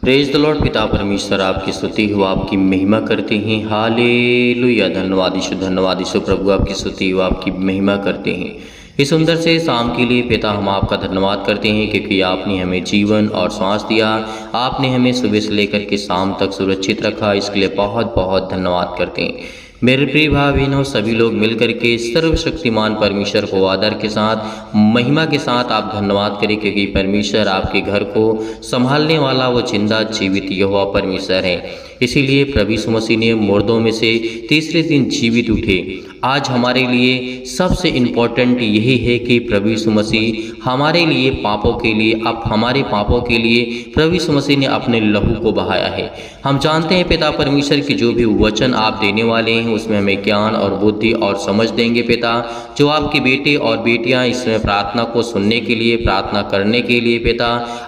Praise the Lord. पिता परमेश्वर आपकी स्तुति हो, आपकी महिमा करते हैं। हालेलुया। धन्यवाद यीशु प्रभु, आपकी स्तुति हो, आपकी महिमा करते हैं। इस सुंदर से शाम के लिए पिता हम आपका धन्यवाद करते हैं क्योंकि आपने हमें जीवन और सांस दिया। आपने हमें सुबह से लेकर के शाम तक सुरक्षित रखा, इसके लिए बहुत बहुत धन्यवाद करते हैं। मेरे प्रिय भाई बहनों, सभी लोग मिलकर के सर्वशक्तिमान परमेश्वर को आदर के साथ, महिमा के साथ आप धन्यवाद करें क्योंकि परमेश्वर आपके घर को संभालने वाला वो जिंदा जीवित यहोवा परमेश्वर है। इसीलिए प्रभु यीशु मसीह ने मुर्दों में से तीसरे दिन जीवित उठे। आज हमारे लिए सबसे इम्पोर्टेंट यही है कि प्रभु यीशु मसीह हमारे लिए पापों के लिए, अब हमारे पापों के लिए प्रभु यीशु मसीह ने अपने लहू को बहाया है। हम जानते हैं पिता परमेश्वर की जो भी वचन आप देने वाले हैं उसमें हमें ज्ञान और बुद्धि और समझ देंगे पिता। जो आपके बेटे और बेटियां इसमें प्रार्थना को सुनने के लिए, प्रार्थना करने के लिए पिता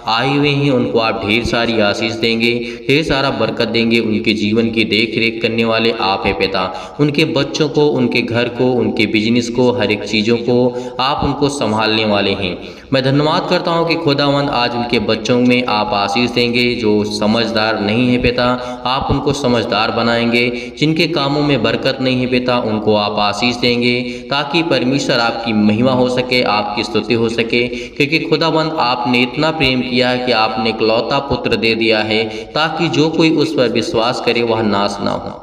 आए हुए हैं, उनको आप ढेर सारी आशीष देंगे, ढेर सारा बरकत देंगे। उनके जीवन की देख रेख करने वाले आप हैं पिता। उनके बच्चों को, उनके घर को, उनके बिजनेस को, हर एक चीज़ों को आप उनको संभालने वाले हैं। मैं धन्यवाद करता हूं कि खुदावंद आज उनके बच्चों में आप आशीष देंगे। जो समझदार नहीं है पिता, आप उनको समझदार बनाएंगे। जिनके कामों में बरकत नहीं है पिता, उनको आप आशीष देंगे ताकि परमेश्वर आपकी महिमा हो सके, आपकी स्तुति हो सके। क्योंकि खुदावंद आपने इतना प्रेम किया है कि आपने इकलौता पुत्र दे दिया है ताकि जो कोई उस पर विश्वास करे वह नाश ना हो।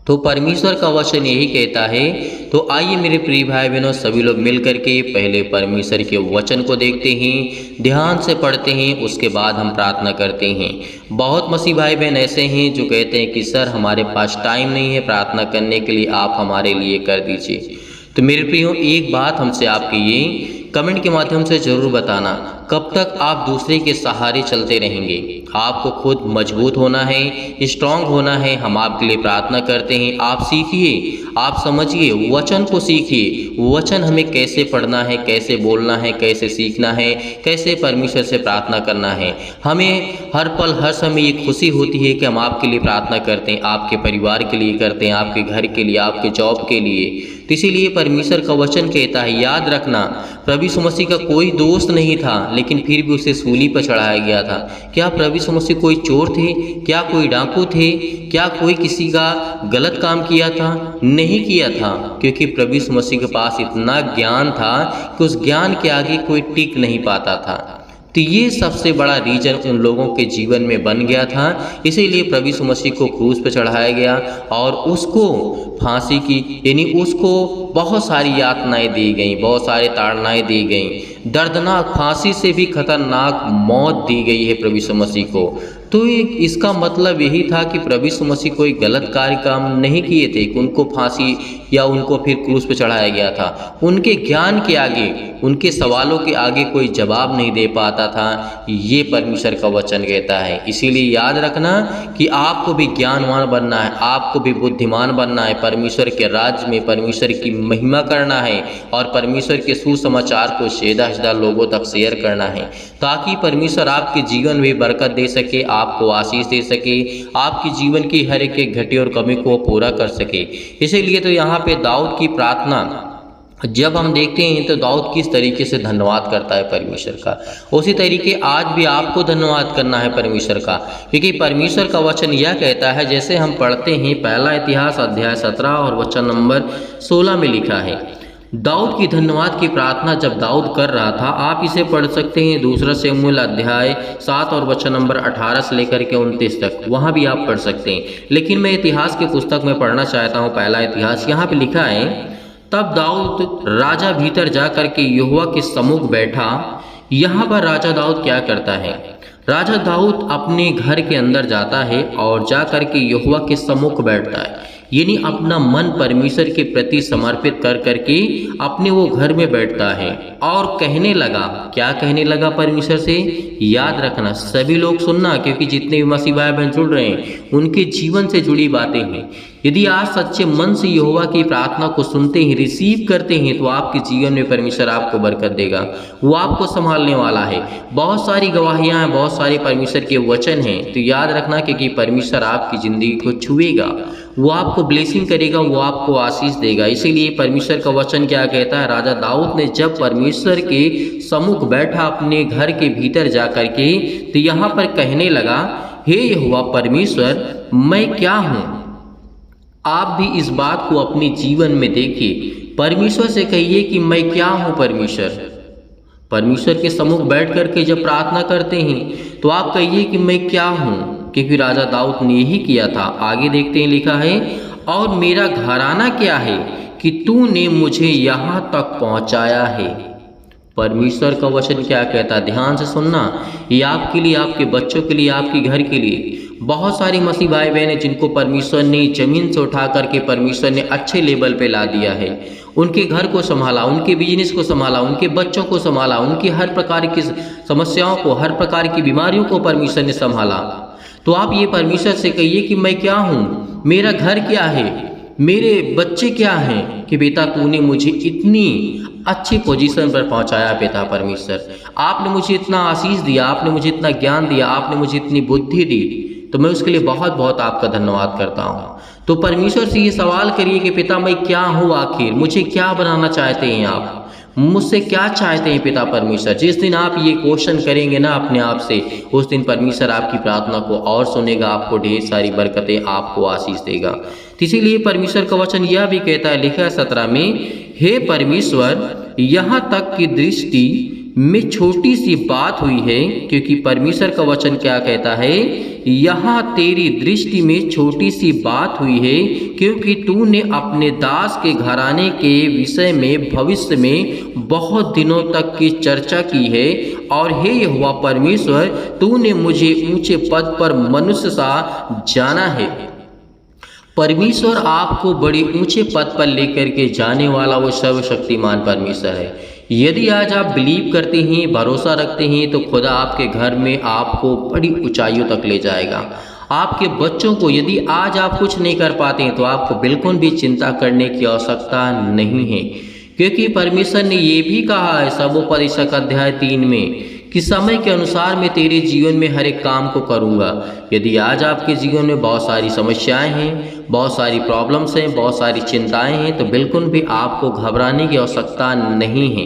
तो परमेश्वर का वचन यही कहता है। तो आइए मेरे प्रिय भाई बहनों, सभी लोग मिल करके पहले परमेश्वर के वचन को देखते हैं, ध्यान से पढ़ते हैं, उसके बाद हम प्रार्थना करते हैं। बहुत मसीह भाई बहन ऐसे हैं जो कहते हैं कि सर हमारे पास टाइम नहीं है प्रार्थना करने के लिए, आप हमारे लिए कर दीजिए। तो मेरे प्रियो, एक बात हमसे आपकी ये कमेंट के माध्यम से ज़रूर बताना, कब तक आप दूसरे के सहारे चलते रहेंगे? आपको खुद मजबूत होना है, स्ट्रांग होना है। हम आपके लिए प्रार्थना करते हैं। आप सीखिए, आप समझिए, वचन को सीखिए। वचन हमें कैसे पढ़ना है, कैसे बोलना है, कैसे सीखना है, कैसे परमेश्वर से प्रार्थना करना है। हमें हर पल हर समय ये खुशी होती है कि हम आपके लिए प्रार्थना करते हैं, आपके परिवार के लिए करते हैं, आपके घर के लिए, आपके जॉब के लिए। तो इसीलिए परमेश्वर का वचन कहता है, याद रखना प्रभु यीशु मसीह का कोई दोस्त नहीं था लेकिन फिर भी उसे सूली पर चढ़ाया गया था। क्या प्रभु यीशु मसीह कोई चोर थे? क्या कोई डाकू थे? क्या कोई किसी का गलत काम किया था? नहीं किया था, क्योंकि प्रभु यीशु मसीह के पास इतना ज्ञान था कि उस ज्ञान के आगे कोई टिक नहीं पाता था। तो ये सबसे बड़ा रीजन उन लोगों के जीवन में बन गया था। इसीलिए प्रभु यीशु मसीह को क्रूस पर चढ़ाया गया और उसको फांसी की, यानी उसको बहुत सारी यातनाएं दी गई, बहुत सारी ताड़नाएं दी गई, दर्दनाक फांसी से भी खतरनाक मौत दी गई है प्रभु यीशु मसीह को। तो इसका मतलब यही था कि प्रभु यीशु मसीह कोई गलत कार्य काम नहीं किए थे कि उनको फांसी या उनको फिर क्रूस पर चढ़ाया गया था। उनके ज्ञान के आगे, उनके सवालों के आगे कोई जवाब नहीं दे पाता था। ये परमेश्वर का वचन कहता है। इसीलिए याद रखना कि आपको भी ज्ञानवान बनना है, आपको भी बुद्धिमान बनना है, परमेश्वर के राज्य में परमेश्वर की महिमा करना है और परमेश्वर के सुसमाचार को सीधा लोगों तक शेयर करना है ताकि परमेश्वर आपके जीवन में बरकत दे सके, आपको आशीष दे सके, आपके जीवन की हर एक घटी और कमी को पूरा कर सके। इसीलिए तो यहाँ पे दाऊद की प्रार्थना जब हम देखते हैं तो दाऊद किस तरीके से धन्यवाद करता है परमेश्वर का, उसी तरीके आज भी आपको धन्यवाद करना है परमेश्वर का। क्योंकि परमेश्वर का वचन यह कहता है, जैसे हम पढ़ते हैं पहला इतिहास अध्याय 17 और वचन नंबर 16 में लिखा है, दाऊद की धन्यवाद की प्रार्थना जब दाऊद कर रहा था। आप इसे पढ़ सकते हैं दूसरा शमूएल अध्याय 7 और वचन नंबर 18 से लेकर के 29 तक, वहाँ भी आप पढ़ सकते हैं। लेकिन मैं इतिहास की पुस्तक में पढ़ना चाहता हूँ पहला इतिहास। यहाँ पे लिखा है, तब दाऊद राजा भीतर जा करके यहोवा के सम्मुख बैठा। यहाँ पर राजा दाऊद क्या करता है? राजा दाऊद अपने घर के अंदर जाता है और जा करके यहोवा के सम्मुख बैठता है, यानी अपना मन परमेश्वर के प्रति समर्पित कर करके अपने वो घर में बैठता है। और कहने लगा, क्या कहने लगा परमेश्वर से? याद रखना, सभी लोग सुनना, क्योंकि जितने भी मसीह भाई बहन जुड़ रहे हैं उनके जीवन से जुड़ी बातें हैं। यदि आज सच्चे मन से यहोवा की प्रार्थना को सुनते हैं, रिसीव करते हैं, तो आपके जीवन में परमेश्वर आपको बरकत देगा। वो आपको संभालने वाला है। बहुत सारी गवाहियाँ हैं, बहुत सारे परमेश्वर के वचन हैं, तो याद रखना, क्योंकि परमेश्वर आपकी ज़िंदगी को छुएगा, वो आपको ब्लेसिंग करेगा, वो आपको आशीष देगा। इसीलिए परमेश्वर का वचन क्या कहता है? राजा दाऊद ने जब परमेश्वर के सम्मुख बैठा अपने घर के भीतर जा कर के, तो यहाँ पर कहने लगा, हे यहोवा परमेश्वर, मैं क्या हूँ? आप भी इस बात को अपने जीवन में देखिए। परमेश्वर से कहिए कि मैं क्या हूँ परमेश्वर। परमेश्वर के सम्मुख बैठ करके जब प्रार्थना करते हैं तो आप कहिए कि मैं क्या हूँ, क्योंकि राजा दाऊद ने यही किया था। आगे देखते हैं, लिखा है, और मेरा घराना क्या है कि तूने मुझे यहाँ तक पहुँचाया है। परमेश्वर का वचन क्या कहता है? ध्यान से सुनना, ये आपके लिए, आपके बच्चों के लिए, आपके घर के लिए। बहुत सारे मसीह भाई बहन हैं जिनको परमेश्वर ने जमीन से उठा करके परमेश्वर ने अच्छे लेवल पे ला दिया है। उनके घर को संभाला, उनके बिजनेस को संभाला, उनके बच्चों को संभाला, उनकी हर प्रकार की समस्याओं को, हर प्रकार की बीमारियों को परमेश्वर ने संभाला। तो आप ये परमेश्वर से कहिए कि मैं क्या हूँ, मेरा घर क्या है, मेरे बच्चे क्या हैं, कि बेटा तूने मुझे इतनी अच्छी पोजीशन पर पहुंचाया। पिता परमेश्वर, आपने मुझे इतना आशीष दिया, आपने मुझे इतना ज्ञान दिया, आपने मुझे इतनी बुद्धि दी, तो मैं उसके लिए बहुत बहुत आपका धन्यवाद करता हूँ। तो परमेश्वर से ये सवाल करिए कि पिता मैं क्या हूँ, आखिर मुझे क्या बनाना चाहते हैं आप, मुझसे क्या चाहते हैं पिता परमेश्वर। जिस दिन आप ये क्वेश्चन करेंगे ना अपने आप से, उस दिन परमेश्वर आपकी प्रार्थना को और सुनेगा, आपको ढेर सारी बरकतें, आपको आशीष देगा। तो इसीलिए परमेश्वर का वचन यह भी कहता है, लिखा है 17 में, हे परमेश्वर, यहाँ तक की दृष्टि में छोटी सी बात हुई है, क्योंकि परमेश्वर का वचन क्या कहता है, यहाँ तेरी दृष्टि में छोटी सी बात हुई है, क्योंकि तूने अपने दास के घराने के विषय में भविष्य में बहुत दिनों तक की चर्चा की है। और हे यहोवा परमेश्वर, तूने मुझे ऊंचे पद पर मनुष्य सा जाना है। परमेश्वर आपको बड़े ऊंचे पद पर लेकर के जाने वाला वो सर्वशक्तिमान परमेश्वर है। यदि आज आप बिलीव करते हैं, भरोसा रखते हैं, तो खुदा आपके घर में आपको बड़ी ऊंचाइयों तक ले जाएगा। आपके बच्चों को, यदि आज आप कुछ नहीं कर पाते हैं, तो आपको बिल्कुल भी चिंता करने की आवश्यकता नहीं है, क्योंकि परमेश्वर ने ये भी कहा है सबोपदेशक अध्याय 3 में कि समय के अनुसार मैं तेरे जीवन में हर एक काम को करूँगा। यदि आज आपके जीवन में बहुत सारी समस्याएं हैं, बहुत सारी प्रॉब्लम्स हैं, बहुत सारी चिंताएं हैं, तो बिल्कुल भी आपको घबराने की आवश्यकता नहीं है,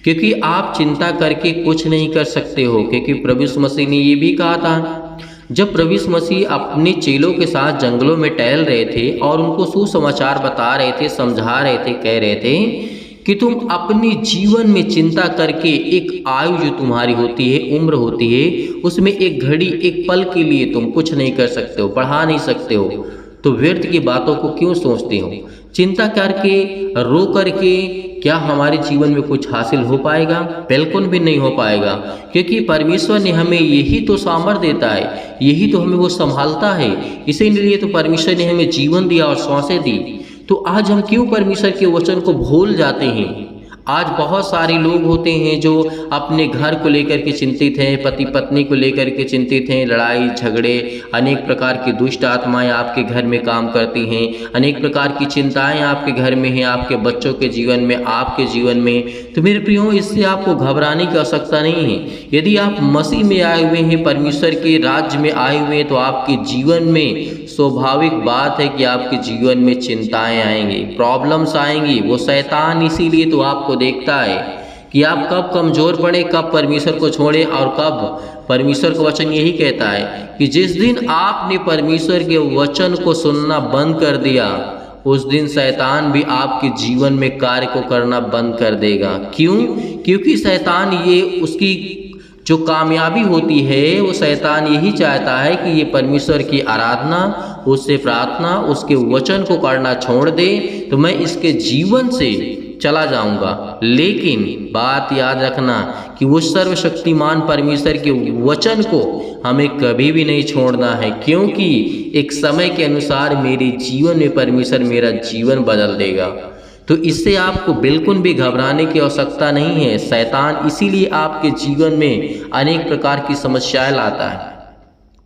क्योंकि आप चिंता करके कुछ नहीं कर सकते हो। क्योंकि प्रभु यीशु मसीह ने ये भी कहा था, जब प्रभु यीशु मसीह अपने चेलों के साथ जंगलों में टहल रहे थे और उनको सुसमाचार बता रहे थे, समझा रहे थे, कह रहे थे कि तुम अपने जीवन में चिंता करके, एक आयु जो तुम्हारी होती है, उम्र होती है, उसमें एक घड़ी, एक पल के लिए तुम कुछ नहीं कर सकते हो, पढ़ा नहीं सकते हो, तो व्यर्थ की बातों को क्यों सोचते हो? चिंता करके, रो करके क्या हमारे जीवन में कुछ हासिल हो पाएगा? बिल्कुल भी नहीं हो पाएगा, क्योंकि परमेश्वर ने हमें यही तो सामर्थ्य देता है, यही तो हमें वो संभालता है। इसीलिए तो परमेश्वर ने हमें जीवन दिया और सांसें दी। तो आज हम क्यों परमेश्वर के वचन को भूल जाते हैं? आज बहुत सारे लोग होते हैं जो अपने घर को लेकर के चिंतित हैं, पति पत्नी को लेकर के चिंतित हैं, लड़ाई झगड़े, अनेक प्रकार की दुष्ट आत्माएं आपके घर में काम करती हैं, अनेक प्रकार की चिंताएं आपके घर में हैं, आपके बच्चों के जीवन में, आपके जीवन में। तो मेरे प्रियो, इससे आपको घबराने की आवश्यकता नहीं है। यदि आप मसीह में आए हुए हैं, परमेश्वर के राज्य में आए हुए हैं, तो आपके जीवन में स्वाभाविक बात है कि आपके जीवन में चिंताएं आएंगी, प्रॉब्लम्स आएंगी। वो शैतान इसीलिए तो आपको देखता है कि आप कब कमज़ोर पड़े, कब परमेश्वर को छोड़े और कब। परमेश्वर का वचन यही कहता है कि जिस दिन आपने परमेश्वर के वचन को सुनना बंद कर दिया, उस दिन शैतान भी आपके जीवन में कार्य को करना बंद कर देगा। क्यों? क्योंकि शैतान, ये उसकी जो कामयाबी होती है, वो शैतान यही चाहता है कि ये परमेश्वर की आराधना, उससे प्रार्थना, उसके वचन को करना छोड़ दे, तो मैं इसके जीवन से चला जाऊंगा। लेकिन बात याद रखना कि वो सर्वशक्तिमान परमेश्वर के वचन को हमें कभी भी नहीं छोड़ना है, क्योंकि एक समय के अनुसार मेरे जीवन में परमेश्वर मेरा जीवन बदल देगा। तो इससे आपको बिल्कुल भी घबराने की आवश्यकता नहीं है। शैतान इसीलिए आपके जीवन में अनेक प्रकार की समस्याएं लाता है।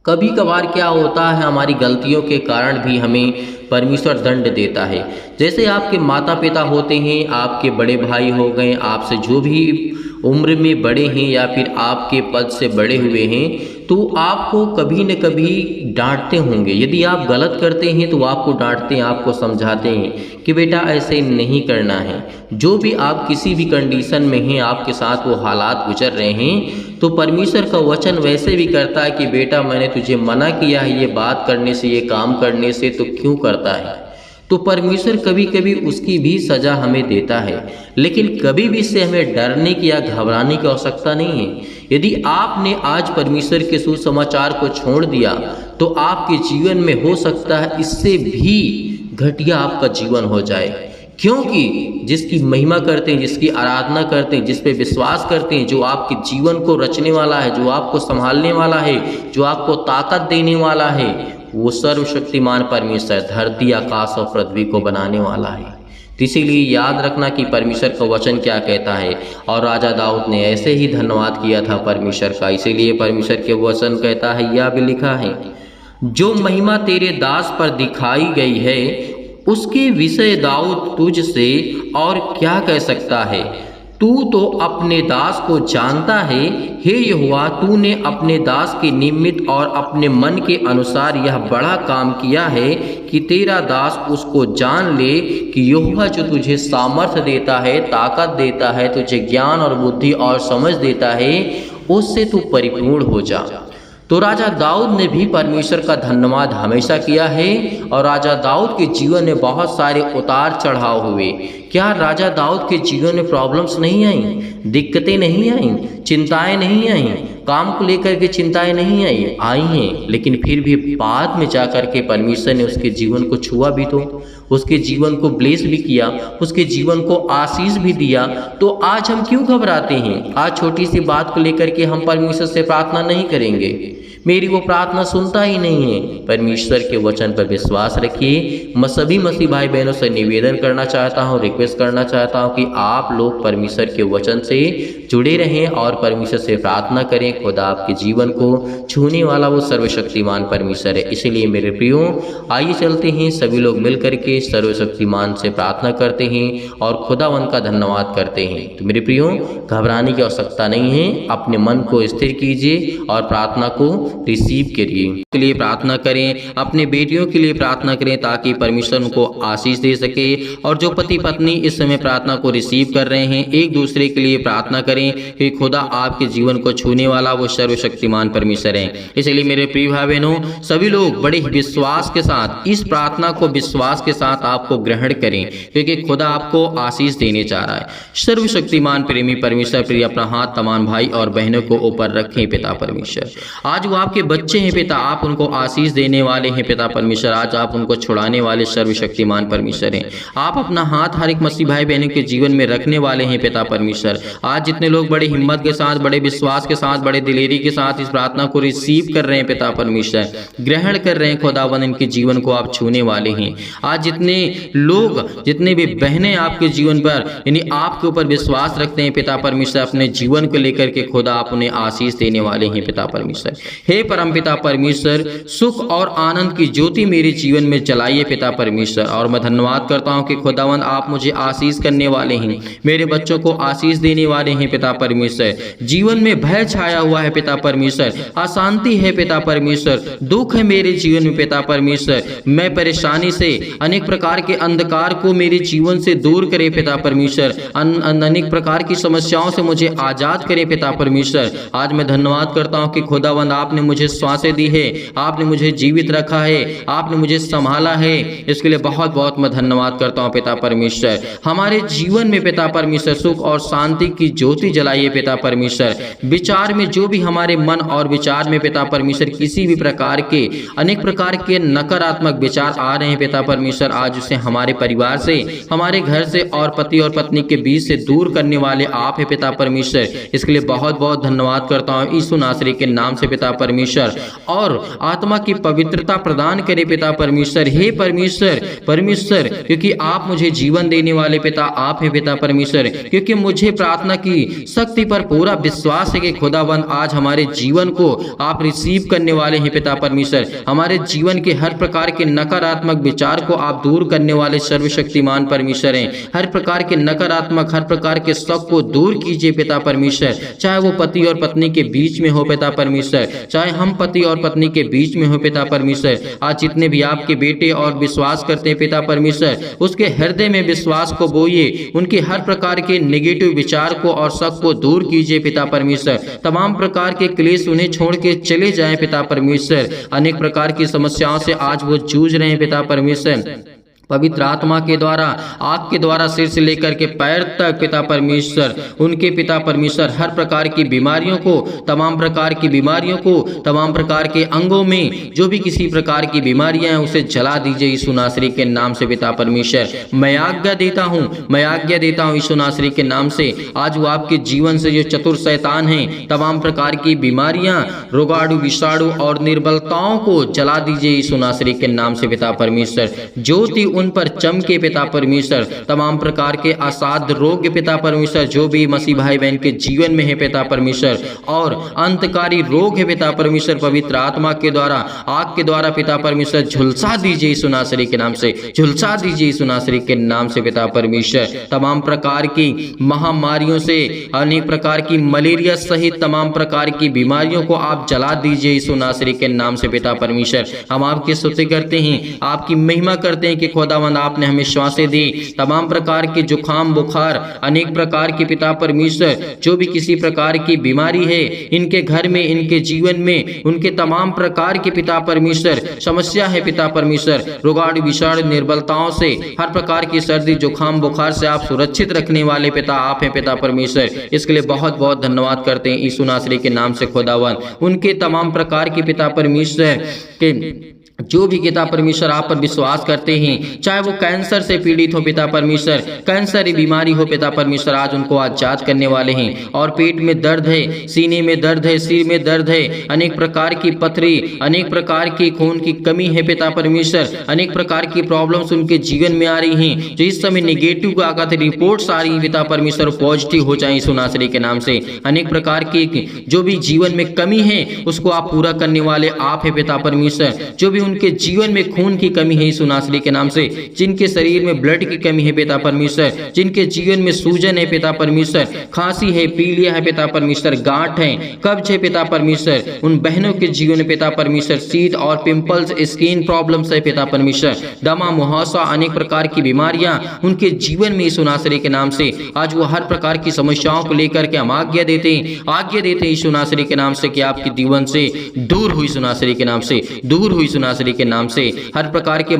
कभी कभार क्या होता है, हमारी गलतियों के कारण भी हमें परमेश्वर दंड देता है। जैसे आपके माता पिता होते हैं, आपके बड़े भाई हो गए, आपसे जो भी उम्र में बड़े हैं या फिर आपके पद से बड़े हुए हैं, तो आपको कभी न कभी डांटते होंगे। यदि आप गलत करते हैं तो आपको डांटते हैं, आपको समझाते हैं कि बेटा ऐसे नहीं करना है। जो भी आप किसी भी कंडीशन में हैं, आपके साथ वो हालात गुजर रहे हैं, तो परमेश्वर का वचन वैसे भी करता है कि बेटा मैंने तुझे मना किया है ये बात करने से, ये काम करने से, तो क्यों करता है। तो परमेश्वर कभी कभी उसकी भी सज़ा हमें देता है, लेकिन कभी भी इससे हमें डरने की या घबराने की आवश्यकता नहीं है। यदि आपने आज परमेश्वर के सुसमाचार को छोड़ दिया तो आपके जीवन में हो सकता है इससे भी घटिया आपका जीवन हो जाए, क्योंकि जिसकी महिमा करते हैं, जिसकी आराधना करते हैं, जिस पे विश्वास करते हैं, जो आपके जीवन को रचने वाला है, जो आपको संभालने वाला है, जो आपको ताकत देने वाला है, वो सर्वशक्तिमान परमेश्वर धरती आकाश और पृथ्वी को बनाने वाला है। तो इसीलिए याद रखना कि परमेश्वर का वचन क्या कहता है। और राजा दाऊद ने ऐसे ही धन्यवाद किया था परमेश्वर का। इसीलिए परमेश्वर के वचन कहता है, यह भी लिखा है, जो महिमा तेरे दास पर दिखाई गई है उसके विषय दाऊद तुझसे और क्या कह सकता है। तू तो अपने दास को जानता है, हे यहोवा, तूने अपने दास के निमित्त और अपने मन के अनुसार यह बड़ा काम किया है कि तेरा दास उसको जान ले कि यहोवा जो तुझे सामर्थ्य देता है, ताकत देता है, तुझे ज्ञान और बुद्धि और समझ देता है, उससे तू परिपूर्ण हो जा। तो राजा दाऊद ने भी परमेश्वर का धन्यवाद हमेशा किया है। और राजा दाऊद के जीवन में बहुत सारे उतार चढ़ाव हुए। क्या राजा दाऊद के जीवन में प्रॉब्लम्स नहीं आई, दिक्कतें नहीं आई, चिंताएं नहीं आई, काम को लेकर के चिंताएं नहीं आई हैं, लेकिन फिर भी बाद में जाकर के परमेश्वर ने उसके जीवन को छुआ भी, तो उसके जीवन को ब्लेस भी किया, उसके जीवन को आशीष भी दिया। तो आज हम क्यों घबराते हैं? आज छोटी सी बात को लेकर के हम परमेश्वर से प्रार्थना नहीं करेंगे, मेरी वो प्रार्थना सुनता ही नहीं है। परमेश्वर के वचन पर विश्वास रखिए। मैं सभी मसीह भाई बहनों से निवेदन करना चाहता हूँ, रिक्वेस्ट करना चाहता हूँ कि आप लोग परमेश्वर के वचन से जुड़े रहें और परमेश्वर से प्रार्थना करें। खुदा आपके जीवन को छूने वाला वो सर्वशक्तिमान परमेश्वर है। इसलिए मेरे प्रियो, आइए चलते हैं सभी लोग मिल करके सर्वशक्तिमान से प्रार्थना करते हैं और खुदावंत का धन्यवाद करते हैं। तो मेरे प्रियो, घबराने की आवश्यकता नहीं है, अपने मन को स्थिर कीजिए और प्रार्थना को रिसीव करिए। के लिए प्रार्थना करें, अपने बेटियों के लिए प्रार्थना करें ताकि परमेश्वर उनको आशीष दे सके। और जो पति पत्नी इस समय प्रार्थना को रिसीव कर रहे हैं, एक दूसरे के लिए प्रार्थना करें कि खुदा आपके जीवन को छूने वाला वो सर्वशक्तिमान परमेश्वर है। इसलिए मेरे प्रिय भाई बहनों, सभी लोग बड़े विश्वास के साथ इस प्रार्थना को विश्वास के साथ आपको ग्रहण करें, क्योंकि खुदा आपको आशीष देने जा रहा है। सर्वशक्तिमान प्रेमी परमेश्वर प्रिय अपना हाथ तमाम भाई और बहनों को ऊपर रखें पिता परमेश्वर। आज वो आपके बच्चे हैं पिता, आप उनको आशीष देने वाले हैं पिता परमेश्वर। आज आप उनको छुड़ाने वाले सर्वशक्तिमान परमेश्वर हैं। आप अपना हाथ हर एक मसीह भाई बहनों के जीवन में रखने वाले हैं पिता परमेश्वर। आज जितने लोग बड़े हिम्मत के साथ, बड़े विश्वास के साथ, बड़े दिलेरी के साथ इस प्रार्थना को रिसीव कर रहे हैं पिता परमेश्वर, ग्रहण कर रहे हैं खुदावन, इनके जीवन को आप छूने वाले हैं। आज जितने लोग, जितने भी बहनें आपके जीवन पर यानी आपके ऊपर विश्वास रखते हैं पिता परमेश्वर, अपने जीवन को लेकर के खुदा आप उन्हें आशीष देने वाले हैं पिता परमेश्वर। हे परमपिता परमेश्वर, सुख और आनंद की ज्योति मेरे जीवन में जलाइए पिता परमेश्वर। और मैं धन्यवाद करता हूं कि खुदावंद आप मुझे आशीष करने वाले हैं, मेरे बच्चों को आशीष देने वाले हैं पिता परमेश्वर। जीवन में भय छाया हुआ है पिता परमेश्वर, अशांति है पिता परमेश्वर, दुख है मेरे जीवन में पिता परमेश्वर। मैं परेशानी से, अनेक प्रकार के अंधकार को मेरे जीवन से दूर करे पिता परमेश्वर। अनेक प्रकार की समस्याओं से मुझे आजाद करे पिता परमेश्वर। आज मैं धन्यवाद करता हूं कि खुदावंद आपने मुझे श्वासें दी है, आपने मुझे जीवित रखा है, आपने मुझे संभाला है। इसके लिए बहुत बहुत मैं धन्यवाद करता हूं पिता परमेश्वर। हमारे जीवन में पिता परमेश्वर सुख और शांति की ज्योति जलाइए पिता परमेश्वर। विचार में जो भी हमारे मन और विचार में पिता परमेश्वर किसी भी प्रकार के, अनेक प्रकार के नकारात्मक विचार आ रहे हैं पिता परमेश्वर, आज उसे हमारे परिवार से, हमारे घर से और पति और पत्नी के बीच से दूर करने वाले आप है पिता परमेश्वर। इसके लिए बहुत बहुत धन्यवाद करता हूँ यीशु नासरी के नाम से पिता परमेश्वर, और आत्मा की पवित्रता प्रदान करे पिता परमेश्वर। हे परमेश्वर, परमेश्वर क्योंकि आप मुझे जीवन देने वाले पिता आप हैं पिता परमेश्वर, क्योंकि मुझे प्रार्थना की शक्ति पर पूरा विश्वास है कि खुदावंद आज हमारे जीवन को आप रिसीव करने वाले हैं पिता परमेश्वर। हमारे जीवन के हर प्रकार के नकारात्मक विचार को आप दूर करने वाले सर्वशक्तिमान परमेश्वर हैं। हर प्रकार के नकारात्मक, हर प्रकार के शक को दूर कीजिए पिता परमेश्वर, चाहे वो पति और पत्नी के बीच में हो पिता परमेश्वर, चाहे हम पति और पत्नी के बीच में हो पिता परमेश्वर। आज जितने भी आपके बेटे और विश्वास करते हैं पिता परमेश्वर, उसके हृदय में विश्वास को बोइए, उनके हर प्रकार के नेगेटिव विचार को और शक को दूर कीजिए पिता परमेश्वर। तमाम प्रकार के क्लेश उन्हें छोड़ के चले जाएं पिता परमेश्वर। अनेक प्रकार की समस्याओं से आज वो जूझ रहे हैं पिता परमेश्वर। पवित्र आत्मा के द्वारा, आग के द्वारा सिर से लेकर के पैर तक पिता परमेश्वर, उनके पिता परमेश्वर हर प्रकार की बीमारियों को, तमाम प्रकार की बीमारियों को, तमाम प्रकार के अंगों में जो भी किसी प्रकार की बीमारियां हैं उसे जला दीजिए यीशु नासरी के नाम से पिता परमेश्वर। मैं आज्ञा देता हूं, मैं आज्ञा देता हूं यीशु नासरी के नाम से। आज वो आपके जीवन से जो चतुर शैतान हैं, तमाम प्रकार की बीमारियां, रोगाणु, विषाणु और निर्बलताओं को जला दीजिए यीशु नासरी के नाम से पिता परमेश्वर। ज्योति उन पर चमके पिता परमेश्वर। तमाम प्रकार के असाध्य रोग पिता परमेश्वर जो भी मसीह भाई बहन के जीवन में है पिता परमेश्वर, और अंतकारी रोग है पिता परमेश्वर, पवित्र आत्मा के द्वारा, आग के द्वारा पिता परमेश्वर झुलसा दीजिए यीशु नासरी के नाम से, झुलसा दीजिए यीशु नासरी के नाम से पिता परमेश्वर। तमाम प्रकार की महामारियों से, अनेक प्रकार की मलेरिया सहित तमाम प्रकार की बीमारियों को आप जला दीजिए यीशु नासरी के नाम से पिता परमेश्वर। हम आपकी स्तुति करते हैं, आपकी महिमा करते हैं कि खुदावंद आपने हमें श्वासें दी। तमाम प्रकार के जुखाम, बुखार, अनेक प्रकार के पिता परमेश्वर जो भी किसी प्रकार की बीमारी है इनके घर में, इनके जीवन में, उनके तमाम प्रकार के पिता परमेश्वर समस्या है पिता परमेश्वर, रोगाणु, विषाणु, निर्बलताओं से, हर प्रकार की सर्दी, जुखाम, बुखार से आप सुरक्षित रखने वाले पिता आप हैं पिता परमेश्वर। इसके लिए बहुत बहुत धन्यवाद करते हैं यीशु नासरी के नाम से खुदावंद। उनके तमाम प्रकार के पिता परमेश्वर के जो भी पिता परमेश्वर आप पर विश्वास करते हैं, चाहे वो कैंसर से पीड़ित हो पिता परमेश्वर, कैंसर की बीमारी हो पिता परमेश्वर, आज उनको आजाद करने वाले हैं। और पेट में दर्द है, सीने में दर्द है, सिर में दर्द है, अनेक प्रकार की पथरी, अनेक प्रकार की खून की कमी है पिता परमेश्वर, अनेक प्रकार की प्रॉब्लम्स उनके जीवन में आ रही हैं, जो इस समय नेगेटिव आगत रिपोर्ट्स आ रही हैं पिता परमेश्वर, पॉजिटिव हो जाए यीशु नासरी के नाम से। अनेक प्रकार की जो भी जीवन में कमी है उसको आप पूरा करने वाले आप है पिता परमेश्वर। जो भी उनके जीवन में खून की कमी है यीशु नासरी के नाम से, जिनके शरीर में ब्लड की कमी है पिता परमेश्वर, जिनके जीवन में सूजन है पिता परमेश्वर, खांसी है, पीलिया है पिता परमेश्वर, गांठ है, कब्ज है पिता परमेश्वर, उन बहनों के जीवन में पिता परमेश्वर सीध और पिंपल्स, स्किन प्रॉब्लम्स है पिता परमेश्वर, दमा, मुहासा, अनेक प्रकार की बीमारियां उनके जीवन में यीशु नासरी के नाम से, आज वो हर प्रकार की समस्याओं को लेकर के हम आज्ञा देते हैं यीशु नासरी के नाम से कि आपके जीवन से दूर हुई यीशु नासरी के नाम से, दूर हुई यीशु नासरी के नाम से। हर प्रकार के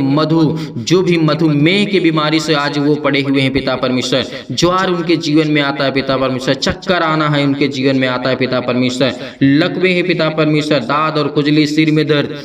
जो भी मधुमेह की बीमारी से आज वो पड़े हुए हैं पिता परमेश्वर, ज्वार उनके जीवन में आता है पिता परमेश्वर, चक्कर आना है उनके जीवन में आता है पिता परमेश्वर, लकवे है पिता परमेश्वर, दाद और खुजली, सिर में दर्द,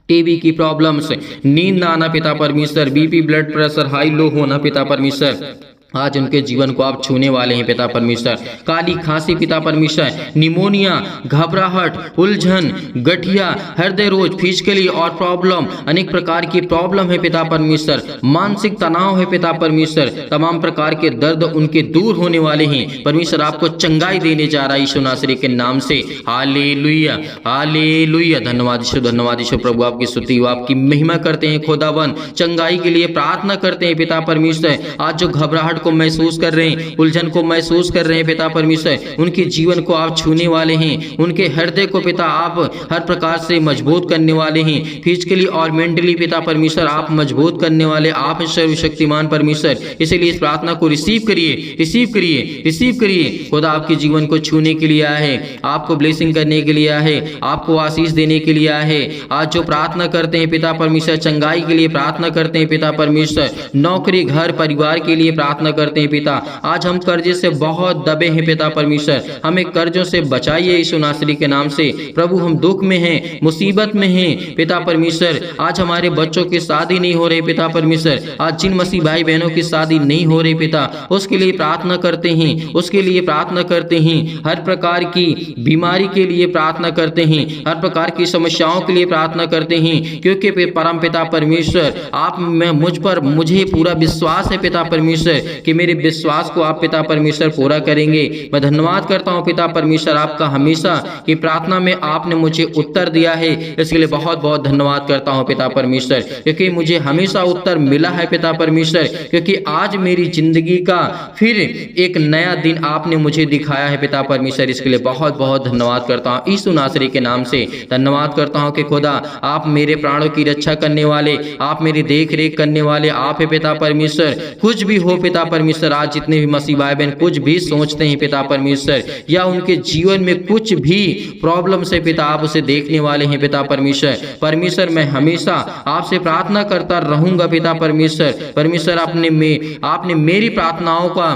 टीबी की प्रॉब्लम्स, नींद ना आना पिता परमेश्वर, BP, blood pressure high low होना पिता परमेश्वर, आज उनके जीवन को आप छूने वाले हैं पिता परमेश्वर। काली खांसी पिता परमेश्वर, निमोनिया, घबराहट, उलझन, गठिया, हृदय रोग, फिजिकली और प्रॉब्लम, अनेक प्रकार की प्रॉब्लम है पिता परमेश्वर, मानसिक तनाव है पिता परमेश्वर, तमाम प्रकार के दर्द उनके दूर होने वाले हैं। परमेश्वर आपको चंगाई देने जा रहा है यीशु नासरी के नाम से। Hallelujah, hallelujah. धन्यवाद यीशु, धन्यवाद यीशु प्रभु, आपकी स्तुति हो, आपकी महिमा करते हैं खुदावन, चंगाई के लिए प्रार्थना करते हैं पिता परमेश्वर। आज जो घबराहट को महसूस कर रहे हैं, उलझन को महसूस कर रहे हैं पिता परमेश्वर, उनके जीवन को आप छूने वाले हैं, उनके हृदय को पिता आप हर प्रकार से मजबूत करने वाले हैं, फिजिकली और मेंटली पिता परमेश्वर आप मजबूत करने वाले आप सर्वशक्तिमान परमेश्वर। इसलिए इस प्रार्थना को रिसीव करिए, रिसीव करिए, रिसीव करिए। खुदा आपके जीवन को छूने के लिए आया है, आपको ब्लेसिंग करने के लिए आया है, आपको आशीष देने के लिए आया है। आज जो प्रार्थना करते हैं पिता परमेश्वर, चंगाई के लिए प्रार्थना करते हैं पिता परमेश्वर, नौकरी, घर, परिवार के लिए प्रार्थना प्रार्थना करते हैं पिता। आज हम कर्जे से बहुत दबे हैं पिता परमेश्वर, हमें कर्जों से बचाइए यीशु नासरी के नाम से। प्रभु हम दुख में हैं, मुसीबत में हैं पिता परमेश्वर। आज हमारे बच्चों की शादी नहीं हो रही पिता परमेश्वर, आज जिन मसीह भाई बहनों की शादी नहीं हो रही पिता, उसके लिए प्रार्थना करते हैं, उसके लिए प्रार्थना करते हैं। हर प्रकार की बीमारी के लिए प्रार्थना करते हैं, हर प्रकार की समस्याओं के लिए प्रार्थना करते हैं, क्योंकि परम पिता परमेश्वर आप मैं मुझे पूरा विश्वास है पिता परमेश्वर कि मेरे विश्वास को आप पिता परमेश्वर पूरा करेंगे। मैं धन्यवाद करता हूं पिता परमेश्वर आपका हमेशा कि प्रार्थना में आपने मुझे उत्तर दिया है, इसके लिए बहुत बहुत धन्यवाद करता हूं पिता परमेश्वर, क्योंकि मुझे हमेशा उत्तर मिला है पिता परमेश्वर, क्योंकि आज मेरी जिंदगी का फिर एक नया दिन आपने मुझे दिखाया है पिता परमेश्वर। इसके लिए बहुत बहुत धन्यवाद करता हूँ यीशु नासरी के नाम से। धन्यवाद करता हूँ कि खुदा आप मेरे प्राणों की रक्षा करने वाले, आप मेरी देख रेख करने वाले आप है पिता परमेश्वर। कुछ भी हो पिता परमेश्वर, आज जितने भी मसीह भाई बहन कुछ भी सोचते हैं पिता परमेश्वर, या उनके जीवन में कुछ भी प्रॉब्लम से पिता आप उसे देखने वाले हैं पिता परमेश्वर। परमेश्वर मैं हमेशा आपसे प्रार्थना करता रहूंगा पिता परमेश्वर। परमेश्वर आपने मेरी प्रार्थनाओं का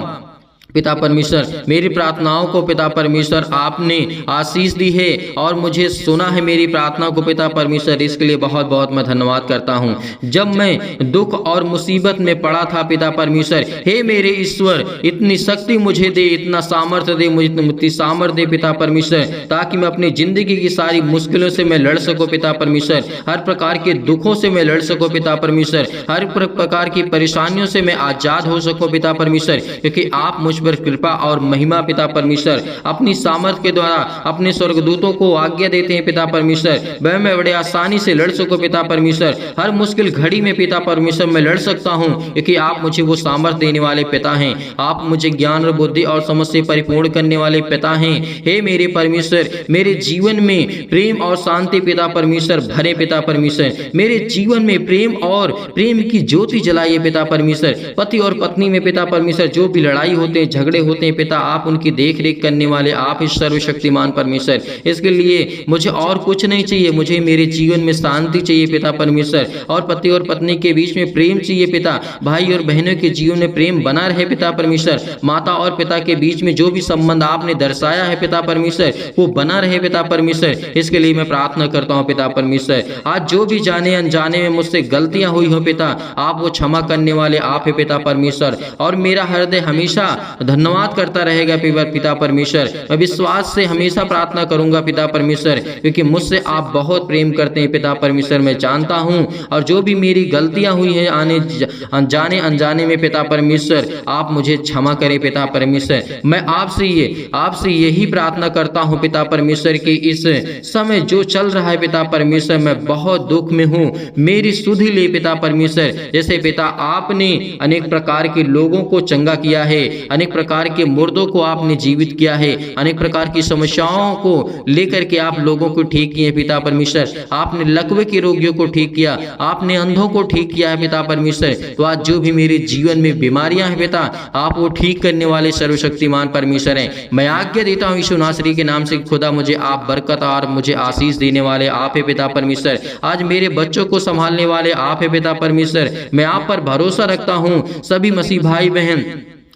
पिता परमेश्वर, मेरी प्रार्थनाओं को पिता परमेश्वर आपने आशीष दी है और मुझे सुना है मेरी प्रार्थना को पिता परमेश्वर। इसके लिए बहुत बहुत मैं धन्यवाद करता हूँ। जब मैं दुख और मुसीबत में पड़ा था पिता परमेश्वर, हे मेरे ईश्वर इतनी शक्ति मुझे दे, इतना सामर्थ्य दे, मुझे इतनी सामर्थ्य दे पिता परमेश्वर, ताकि मैं अपनी जिंदगी की सारी मुश्किलों से मैं लड़ सकूं पिता परमेश्वर, हर प्रकार के दुखों से मैं लड़ सकूं पिता परमेश्वर, हर प्रकार की परेशानियों से मैं आजाद हो सकूं पिता परमेश्वर, क्योंकि आप मुझ पर कृपा और महिमा पिता परमेश्वर अपनी सामर्थ के द्वारा अपने स्वर्गदूतों को आज्ञा देते हैं पिता परमेश्वर। वह मैं बड़े आसानी से लड़ सकूं पिता परमेश्वर, हर मुश्किल घड़ी में पिता परमेश्वर मैं लड़ सकता हूं, क्योंकि आप मुझे वो सामर्थ देने वाले पिता हैं। आप मुझे ज्ञान और बुद्धि और समझ से परिपूर्ण करने वाले पिता हैं। हे मेरे परमेश्वर, मेरे जीवन में प्रेम और शांति पिता परमेश्वर भरे पिता परमेश्वर, मेरे जीवन में प्रेम की ज्योति जलाइए पिता परमेश्वर। पति और पत्नी में पिता परमेश्वर जो भी लड़ाई होते हैं, झगड़े होते हैं पिता, आप उनकी देख रेख करने वाले आप इस सर्वशक्तिमान परमेश्वर। इसके लिए मुझे और कुछ नहीं चाहिए, मुझे मेरे जीवन में शांति चाहिए पिता परमेश्वर, और पति और पत्नी के बीच में प्रेम चाहिए पिता, भाई और बहनों के जीवन में प्रेम बना रहे पिता परमेश्वर, माता और पिता के बीच में जो भी संबंध आपने दर्शाया है पिता परमेश्वर वो बना रहे पिता परमेश्वर। इसके लिए मैं प्रार्थना करता हूँ पिता परमेश्वर। आज जो भी जाने अनजाने में मुझसे गलतियां हुई हो पिता, आप वो क्षमा करने वाले आप है पिता परमेश्वर, और मेरा हृदय हमेशा धन्यवाद करता रहेगा पिता परमेश्वर। मैं विश्वास से हमेशा प्रार्थना करूंगा पिता परमेश्वर, क्योंकि मुझसे आप बहुत प्रेम करते हैं पिता परमेश्वर, मैं जानता हूं। और जो भी मेरी गलतियां हुई हैं जाने अनजाने में पिता परमेश्वर, आप मुझे क्षमा करें पिता परमेश्वर। मैं आपसे यही प्रार्थना करता हूं पिता परमेश्वर कि इस समय जो चल रहा है पिता परमेश्वर, मैं बहुत दुख में हूं, मेरी सुधि ले पिता परमेश्वर। जैसे पिता आपने अनेक प्रकार के लोगों को चंगा किया है, अनेक प्रकार के मुर्दों को आपने जीवित किया है, अनेक प्रकार की समस्याओं को लेकर के आप लोगों को ठीक किए पिता परमेश्वर। आपने लकवे के रोगियों को ठीक किया, आपने अंधों को ठीक किया है पिता परमेश्वर। तो आज जो भी मेरे जीवन में बीमारियां हैं पिता, आप वो ठीक करने वाले सर्वशक्तिमान परमेश्वर हैं। मैं आज्ञा देता हूं यीशु नासरी के नाम से, खुदा मुझे आप बरकत और मुझे आशीष देने वाले आप है पिता परमेश्वर। आज मेरे बच्चों को संभालने वाले आप है पिता परमेश्वर। मैं आप पर भरोसा रखता हूं। सभी मसीह भाई बहन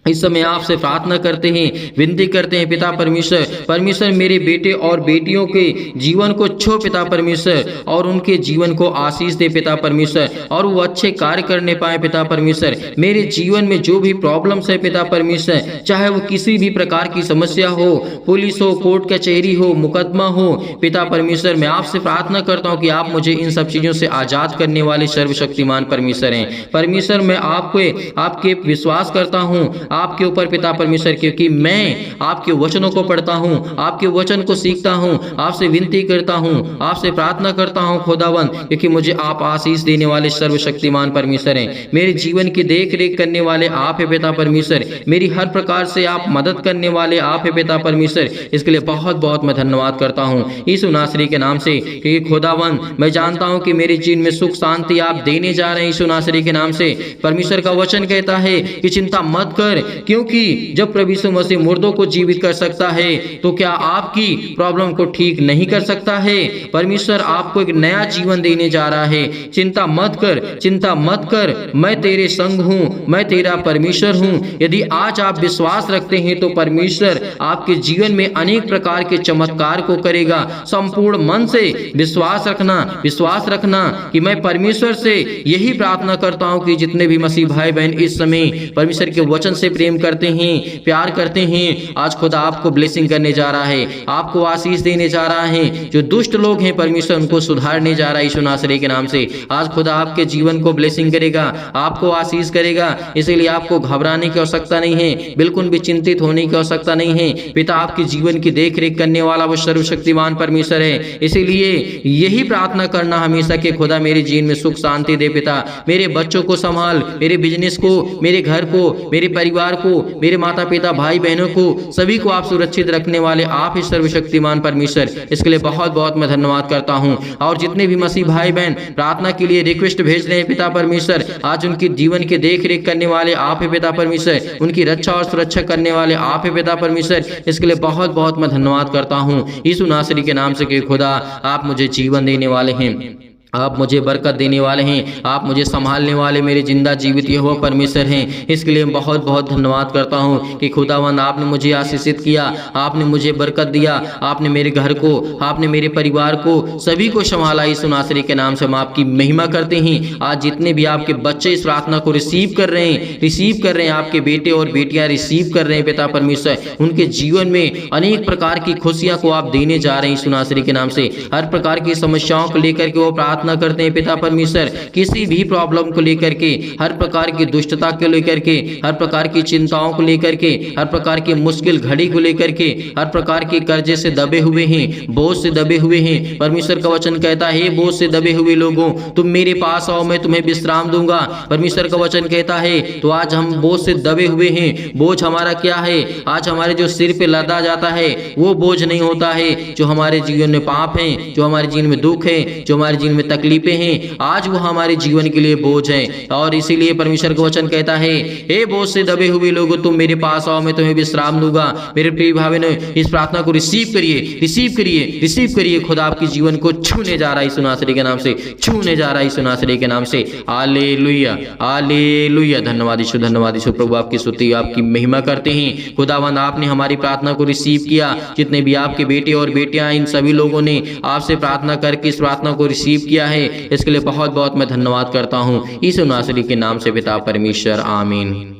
इस समय आपसे प्रार्थना करते हैं, विनती करते हैं पिता परमेश्वर मेरे बेटे और बेटियों के जीवन को छो पिता परमेश्वर, और उनके जीवन को आशीष दे पिता परमेश्वर, और वो अच्छे कार्य करने पाए पिता परमेश्वर। मेरे जीवन में जो भी प्रॉब्लम्स है पिता परमेश्वर, चाहे वो किसी भी प्रकार की समस्या हो, पुलिस हो, कोर्ट कचहरी हो, मुकदमा हो पिता परमेश्वर, मैं आपसे प्रार्थना करता हूँ कि आप मुझे इन सब चीजों से आजाद करने वाले सर्वशक्तिमान परमेश्वर हैं। परमेश्वर मैं आपके विश्वास करता हूँ आपके ऊपर पिता परमेश्वर, क्योंकि मैं आपके वचनों को पढ़ता हूं, आपके वचन को सीखता हूं, आपसे विनती करता हूं, आपसे प्रार्थना करता हूं खुदावंद, क्योंकि मुझे आप आशीष देने वाले सर्वशक्तिमान परमेश्वर हैं। मेरे जीवन की देख रेख करने वाले आप है पिता परमेश्वर, मेरी हर प्रकार से आप मदद करने वाले आप है पिता परमेश्वर। इसके लिए बहुत बहुत मैं धन्यवाद करता हूं यीशु नासरी के नाम से, क्योंकि खुदावंद मैं जानता हूं कि मेरे जीवन में सुख शांति आप देने जा रहे हैं यीशु नासरी के नाम से। परमेश्वर का वचन कहता है कि चिंता मत कर, क्योंकि जब प्रभु यीशु मसीह मुर्दों को जीवित कर सकता है तो क्या आपकी प्रॉब्लम को ठीक नहीं कर सकता है? परमेश्वर आपको एक नया जीवन देने जा रहा है। चिंता मत कर, चिंता मत कर, मैं तेरे संग हूँ, मैं तेरा परमेश्वर हूँ। यदि आज आप विश्वास रखते हैं तो परमेश्वर आपके जीवन में अनेक प्रकार के चमत्कार को करेगा। संपूर्ण मन से विश्वास रखना कि मैं परमेश्वर से यही प्रार्थना करता हूँ कि जितने भी मसीह भाई बहन इस समय परमेश्वर के वचन से प्रेम करते हैं, प्यार करते हैं, आज खुदा आपको ब्लेसिंग करने जा रहा है, आपको आशीष देने जा रहा है। जो दुष्ट लोग हैं परमेश्वर उनको सुधारने जा रहा है यीशु नासरी के नाम से। आज खुदा आपके जीवन को ब्लेसिंग करेगा, आपको आशीष करेगा। इसलिए आपको घबराने की आवश्यकता नहीं है, बिल्कुल भी चिंतित होने की आवश्यकता नहीं है। पिता आपके जीवन की देख रेख करने वाला वो सर्वशक्तिमान परमेश्वर है। इसीलिए यही प्रार्थना करना हमेशा कि खुदा मेरे जीवन में सुख शांति दे। पिता मेरे बच्चों को संभाल, मेरे बिजनेस को, मेरे घर को, मेरे परिवार को, मेरे माता पिता भाई बहनों को, सभी को आप सुरक्षित रखने वाले आप ही सर्वशक्तिमान परमेश्वर। इसके लिए बहुत बहुत मैं धन्यवाद करता हूँ। और जितने भी मसीह भाई बहन प्रार्थना के लिए रिक्वेस्ट भेज रहे हैं पिता परमेश्वर, आज उनके जीवन के देख रेख करने वाले आप ही पिता परमेश्वर, उनकी रक्षा और सुरक्षा करने वाले आप ही पिता परमेश्वर। इसके लिए बहुत बहुत मैं धन्यवाद करता हूँ यीशु नासरी के नाम से कि खुदा आप मुझे जीवन देने वाले हैं, आप मुझे बरकत देने वाले हैं, आप मुझे संभालने वाले मेरे जिंदा जीवित यहोवा परमेश्वर हैं। इसके लिए बहुत बहुत धन्यवाद करता हूं कि खुदावंद आपने मुझे आशीषित किया, आपने मुझे बरकत दिया, आपने मेरे घर को, आपने मेरे परिवार को, सभी को संभाला। यीशु नासरी के नाम से हम आपकी महिमा करते हैं। आज जितने भी आपके बच्चे इस प्रार्थना को रिसीव कर रहे हैं, आपके बेटे और बेटियां रिसीव कर रहे हैं पिता परमेश्वर, उनके जीवन में अनेक प्रकार की खुशियां को आप देने जा रहे हैं यीशु नासरी के नाम से। हर प्रकार की समस्याओं को लेकर के वो प्रार्थना करते हैं पिता परमेश्वर, किसी भी प्रॉब्लम को लेकर के, हर प्रकार की दुष्टता को लेकर के, हर प्रकार की चिंताओं को लेकर के, हर प्रकार की मुश्किल घड़ी को लेकर के, हर प्रकार के कर्जे से दबे हुए हैं, बोझ से दबे हुए हैं। परमेश्वर का वचन कहता है, बोझ से दबे हुए लोगों तुम मेरे पास आओ, मैं तुम्हें विश्राम दूंगा। परमेश्वर का वचन कहता है। तो आज हम बोझ से दबे हुए हैं। बोझ हमारा क्या है? आज हमारे जो सिर पे लदा जाता है वो बोझ नहीं होता है। जो हमारे जीवन में पाप है, जो हमारे जीवन में दुख है, जो हमारे जीवन में तकलीफें हैं, आज वो हमारे जीवन के लिए बोझ है। और इसीलिए परमेश्वर का वचन कहता है, हे बोझ से दबे हुए लोगों तुम मेरे पास आओ, मैं तुम्हें विश्राम दूंगा। मेरे प्रिय भाई ने इस प्रार्थना को रिसीव करिए। खुदा आपके जीवन को छूने जा रहा है यीशु नासरी के नाम से, छूने जा रहा है यीशु नासरी के नाम से। Hallelujah, hallelujah. धन्यवाद यीशु। प्रभु आपकी स्तुति, आपकी महिमा करते हैं। खुदावंद आपने हमारी प्रार्थना को रिसीव किया। जितने भी आपके बेटे और बेटियां, इन सभी लोगों ने आपसे प्रार्थना करके इस प्रार्थना को रिसीव किया है। इसके लिए बहुत बहुत मैं धन्यवाद करता हूँ यीशु नासरी के नाम से पिता परमेश्वर, आमीन।